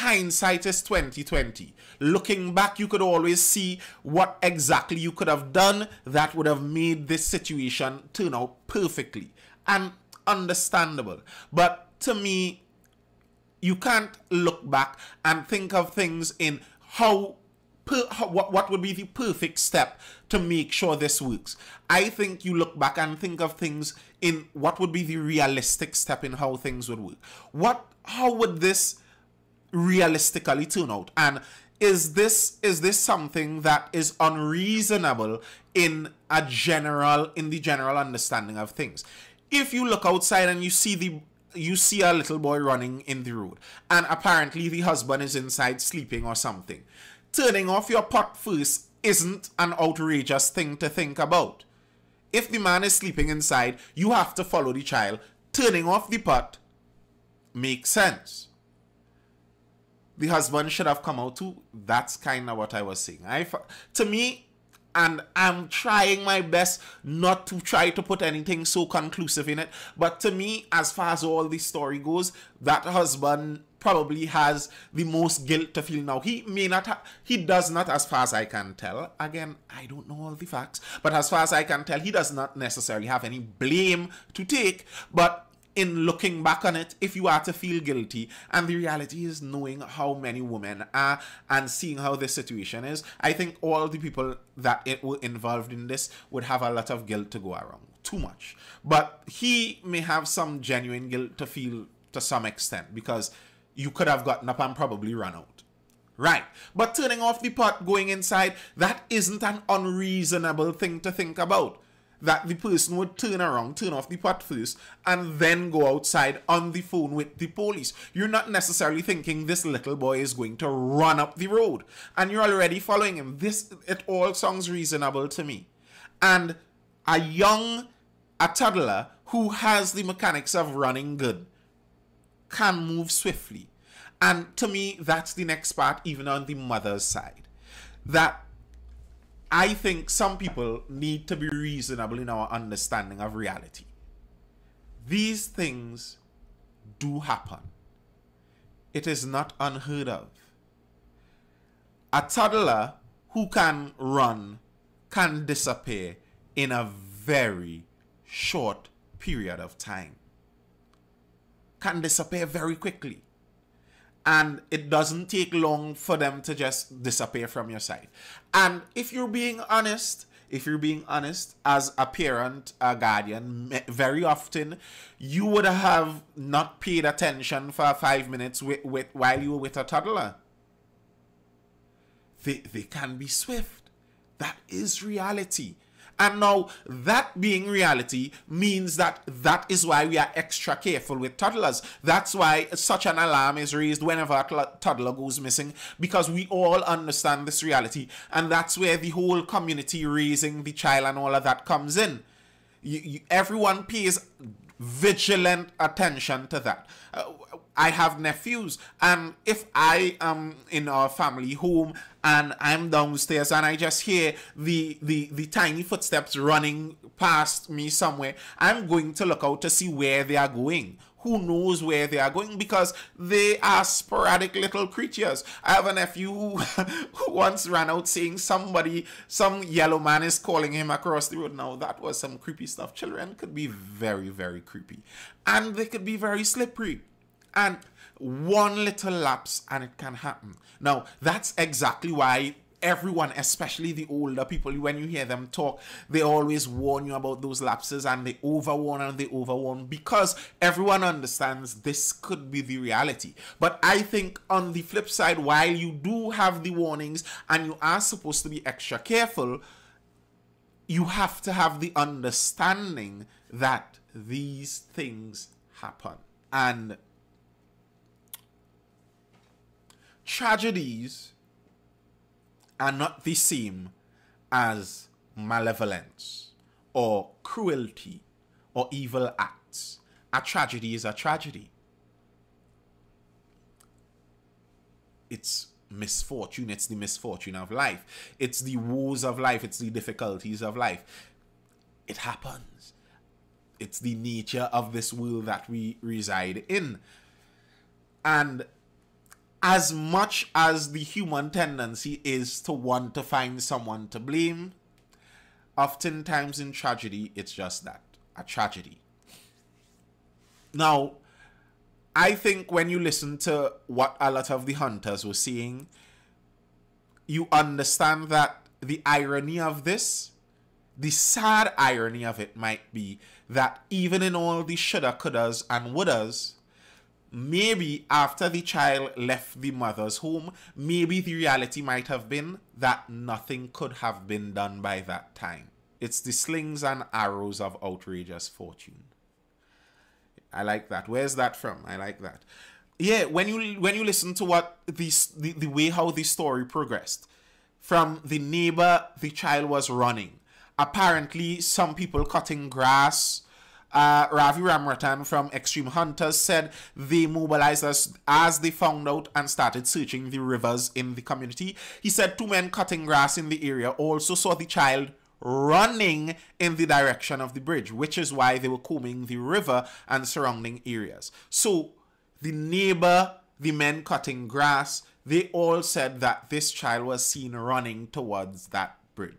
hindsight is 2020. Looking back, you could always see what exactly you could have done that would have made this situation turn out perfectly and understandable. But to me, you can't look back and think of things in what would be the perfect step to make sure this works. I think you look back and think of things in what would be the realistic step in how things would work. How would this realistically turn out? And is this something that is unreasonable in the general understanding of things? If you look outside and you see a little boy running in the road, and apparently the husband is inside sleeping or something, turning off your pot first isn't an outrageous thing to think about. If the man is sleeping inside, you have to follow the child. Turning off the pot makes sense. The husband should have come out too. That's kind of what I was saying. To me, and I'm trying my best not to try to put anything so conclusive in it, but to me, as far as all the story goes, that husband probably has the most guilt to feel now. He does not, as far as I can tell. Again, I don't know all the facts, but as far as I can tell, he does not necessarily have any blame to take. But in looking back on it, if you are to feel guilty, and the reality is knowing how many women are and seeing how this situation is, I think all the people that were involved in this would have a lot of guilt to go around. Too much. But he may have some genuine guilt to feel to some extent, because you could have gotten up and probably run out. Right. But turning off the pot, going inside, that isn't an unreasonable thing to think about. That the person would turn around, turn off the pot first, and then go outside on the phone with the police. You're not necessarily thinking this little boy is going to run up the road, and you're already following him. It all sounds reasonable to me. And a toddler who has the mechanics of running good can move swiftly. And to me, that's the next part, even on the mother's side. That I think some people need to be reasonable in our understanding of reality. These things do happen. It is not unheard of. A toddler who can run can disappear in a very short period of time. Can disappear very quickly. And it doesn't take long for them to just disappear from your sight. And if you're being honest as a parent, a guardian, very often you would have not paid attention for 5 minutes while you were with a toddler. They can be swift. That is reality. And now, that being reality means that is why we are extra careful with toddlers. That's why such an alarm is raised whenever a toddler goes missing, because we all understand this reality. And that's where the whole community raising the child and all of that comes in. Everyone pays vigilant attention to that. I have nephews, and if I am in our family home and I'm downstairs and I just hear the tiny footsteps running past me somewhere, I'm going to look out to see where they are going. Who knows where they are going, because they are sporadic little creatures. I have a nephew who once ran out saying some yellow man is calling him across the road. Now, that was some creepy stuff. Children could be very, very creepy. And they could be very slippery. And one little lapse and it can happen. Now, that's exactly why everyone, especially the older people, when you hear them talk, they always warn you about those lapses, and they overwarn because everyone understands this could be the reality. But I think on the flip side, while you do have the warnings and you are supposed to be extra careful, you have to have the understanding that these things happen. And tragedies are not the same as malevolence or cruelty or evil acts. A tragedy is a tragedy. It's misfortune. It's the misfortune of life. It's the woes of life. It's the difficulties of life. It happens. It's the nature of this world that we reside in. And as much as the human tendency is to want to find someone to blame, oftentimes in tragedy, it's just that, a tragedy. Now, I think when you listen to what a lot of the hunters were saying, you understand that the irony of this, the sad irony of it might be that even in all the shoulda, couldas, and wouldas, maybe after the child left the mother's home, maybe the reality might have been that nothing could have been done by that time. It's the slings and arrows of outrageous fortune. I like that. Where's that from? I like that. Yeah, when you listen to what the way how the story progressed, from the neighbor, the child was running. Apparently, some people cutting grass. Ravi Ramratan from Extreme Hunters said they mobilized as they found out and started searching the rivers in the community. He said 2 men cutting grass in the area also saw the child running in the direction of the bridge, which is why they were combing the river and surrounding areas. So the neighbor, the men cutting grass, they all said that this child was seen running towards that bridge.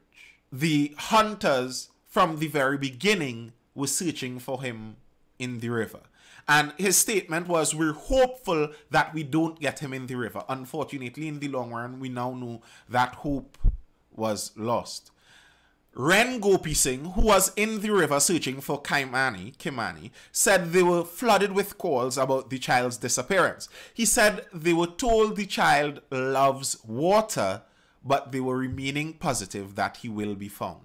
The hunters from the very beginning were searching for him in the river. And his statement was, we're hopeful that we don't get him in the river. Unfortunately, in the long run, we now know that hope was lost. Ren Gopi Singh, who was in the river searching for Kimani, said they were flooded with calls about the child's disappearance. He said they were told the child loves water, but they were remaining positive that he will be found.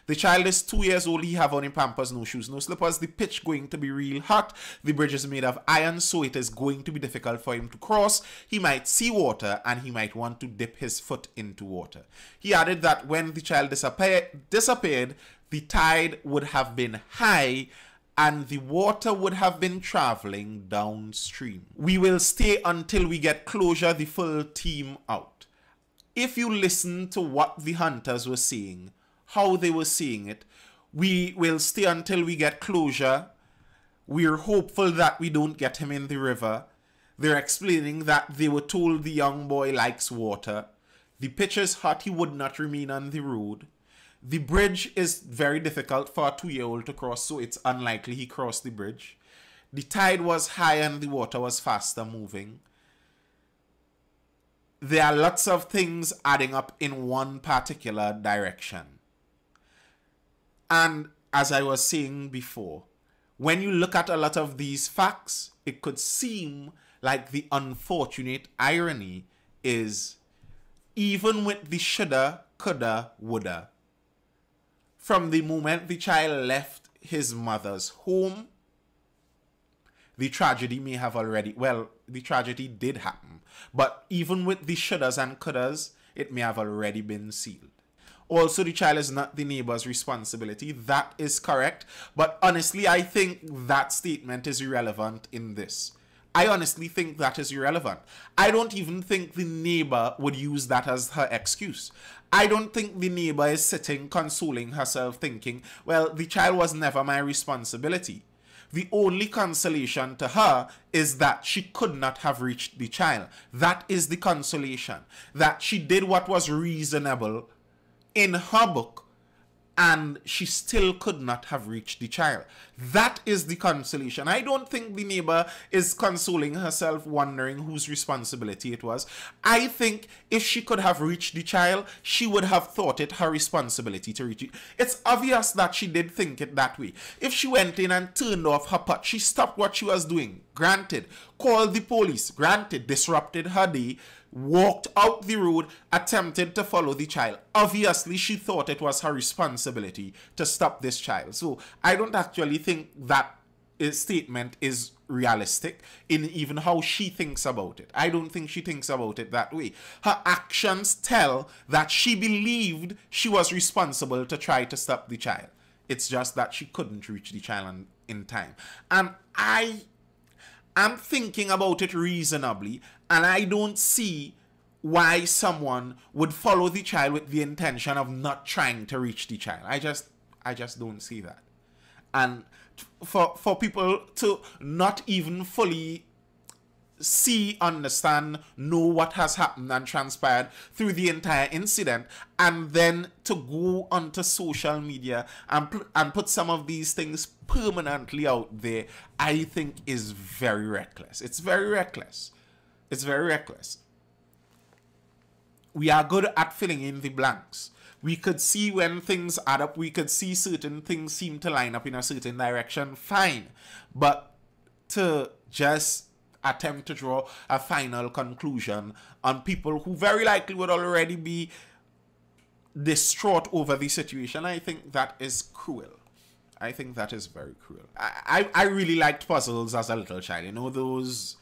The child is 2 years old. He have on him pampers, no shoes, no slippers. The pitch going to be real hot. The bridge is made of iron, so it is going to be difficult for him to cross. He might see water and he might want to dip his foot into water. He added that when the child disappeared, the tide would have been high and the water would have been traveling downstream. We will stay until we get closure, the full team out. If you listen to what the hunters were saying, how they were seeing it, we will stay until we get closure. We're hopeful that we don't get him in the river. They're explaining that they were told the young boy likes water. The pitch is hot, he would not remain on the road. The bridge is very difficult for a 2-year-old to cross, so it's unlikely he crossed the bridge. The tide was high and the water was faster moving. There are lots of things adding up in one particular direction. And as I was saying before, when you look at a lot of these facts, it could seem like the unfortunate irony is even with the shoulda, coulda, woulda, from the moment the child left his mother's home, the tragedy may have already, well, the tragedy did happen, but even with the shouldas and couldas, it may have already been sealed. Also, the child is not the neighbor's responsibility. That is correct. But honestly, I think that statement is irrelevant in this. I honestly think that is irrelevant. I don't even think the neighbor would use that as her excuse. I don't think the neighbor is sitting consoling herself thinking, well, the child was never my responsibility. The only consolation to her is that she could not have reached the child. That is the consolation. That she did what was reasonable in her book, and she still could not have reached the child. That is the consolation. I don't think the neighbor is consoling herself wondering whose responsibility it was. I think if she could have reached the child, she would have thought it her responsibility to reach it. It's obvious that she did think it that way. If she went in and turned off her pot, she stopped what she was doing, granted. Called the police, granted. Disrupted her day, walked out the road, attempted to follow the child. Obviously, she thought it was her responsibility to stop this child. So I don't actually think that statement is realistic in even how she thinks about it. I don't think she thinks about it that way. Her actions tell that she believed she was responsible to try to stop the child. It's just that she couldn't reach the child in time. And I'm thinking about it reasonably, and I don't see why someone would follow the child with the intention of not trying to reach the child. I just don't see that. And for people to not even fully see, understand, know what has happened and transpired through the entire incident, and then to go onto social media and put some of these things permanently out there, I think is very reckless. It's very reckless. It's very reckless. We are good at filling in the blanks. We could see when things add up. We could see certain things seem to line up in a certain direction. Fine. But to just attempt to draw a final conclusion on people who very likely would already be distraught over the situation, I think that is cruel. I think that is very cruel. I really liked puzzles as a little child. You know, those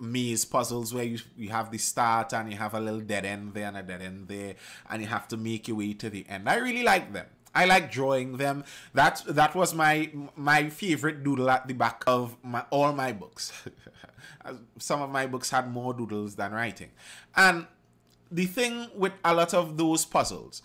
maze puzzles where you have the start and you have a little dead end there and a dead end there, and you have to make your way to the end. I really like them. I like drawing them. That was my favorite doodle at the back of all my books. Some of my books had more doodles than writing. And the thing with a lot of those puzzles,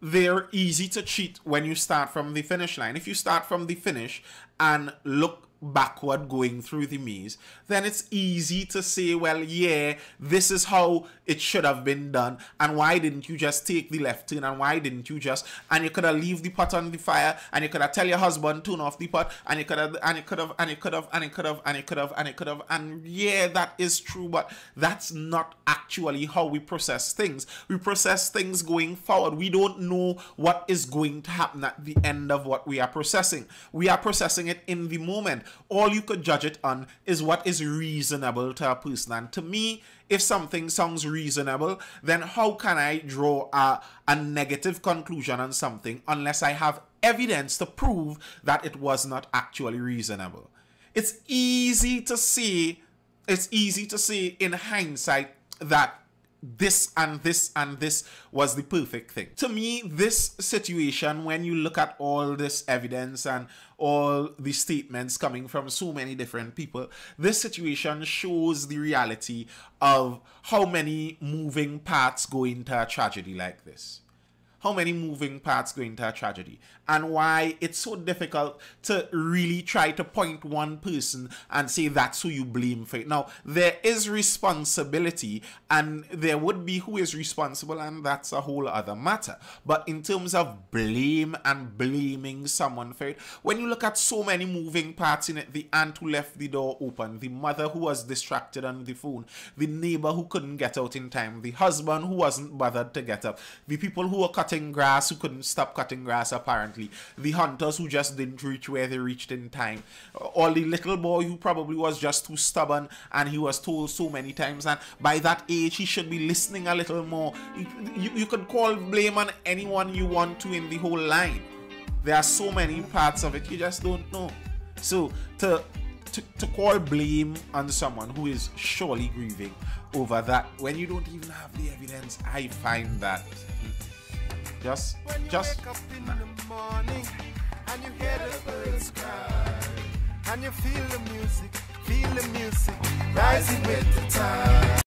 they're easy to cheat when you start from the finish line. If you start from the finish and look backward going through the maze, then it's easy to say, well, yeah, this is how it should have been done, and why didn't you just take the left turn, and why didn't you just, and you could have leave the pot on the fire, and you could have tell your husband turn off the pot, and you could have, and yeah, that is true, but that's not actually how we process things. We process things going forward. We don't know what is going to happen at the end of what we are processing. We are processing it in the moment. All you could judge it on is what is reasonable to a person. And to me, if something sounds reasonable, then how can I draw a negative conclusion on something unless I have evidence to prove that it was not actually reasonable? It's easy to say in hindsight that this and this and this was the perfect thing. To me, this situation, when you look at all this evidence and all the statements coming from so many different people, this situation shows the reality of how many moving parts go into a tragedy like this. How many moving parts go into a tragedy, and why it's so difficult to really try to point one person and say that's who you blame for it. Now, there is responsibility, and there would be who is responsible, and that's a whole other matter. But in terms of blame and blaming someone for it, when you look at so many moving parts in it, the aunt who left the door open, the mother who was distracted on the phone, the neighbor who couldn't get out in time, the husband who wasn't bothered to get up, the people who were cutting grass who couldn't stop cutting grass apparently, the hunters who just didn't reach where they reached in time, or the little boy who probably was just too stubborn and he was told so many times, and by that age he should be listening a little more. You could call blame on anyone you want to in the whole line. There are so many parts of it you just don't know. So to call blame on someone who is surely grieving over that when you don't even have the evidence, I find that just wake up in the morning and you hear the birds cry and you feel the music rising with the tide.